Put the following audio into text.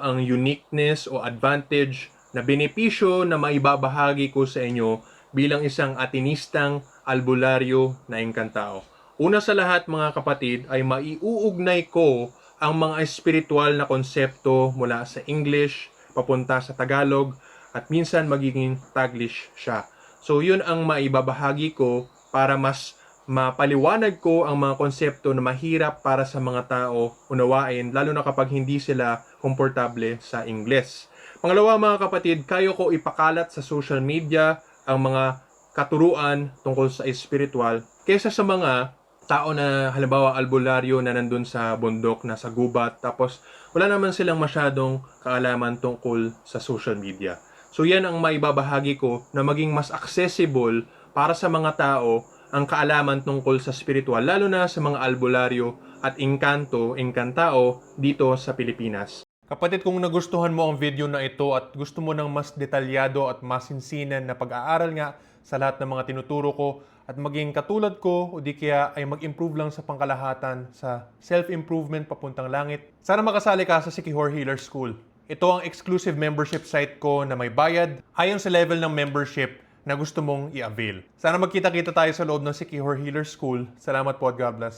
ang uniqueness o advantage na benepisyo na maibabahagi ko sa inyo bilang isang Atenistang albularyo na engkantao. Una sa lahat mga kapatid ay maiuugnay ko ang mga espiritual na konsepto mula sa English papunta sa Tagalog at minsan magiging Taglish siya. So yun ang maibabahagi ko para mas mapaliwanag ko ang mga konsepto na mahirap para sa mga tao unawain, lalo na kapag hindi sila komportable sa Ingles. Pangalawa mga kapatid, kayo ko ipakalat sa social media ang mga katuruan tungkol sa spiritual kaysa sa mga tao na halimbawa albularyo na nandun sa bundok, nasa gubat, tapos wala naman silang masyadong kaalaman tungkol sa social media. So yan ang maibabahagi ko na maging mas accessible para sa mga tao ang kaalaman tungkol sa spiritual, lalo na sa mga albularyo at engkantao dito sa Pilipinas. Kapatid, kung nagustuhan mo ang video na ito at gusto mo ng mas detalyado at masinsinan na pag-aaral nga sa lahat ng mga tinuturo ko at maging katulad ko o di kaya ay mag-improve lang sa pangkalahatan sa self-improvement papuntang langit, sana makasali ka sa Sikihor Healer School. Ito ang exclusive membership site ko na may bayad ayon sa level ng membership na gusto mong i-avail. Sana magkita-kita tayo sa loob ng Sikihor Healer School. Salamat po at God bless.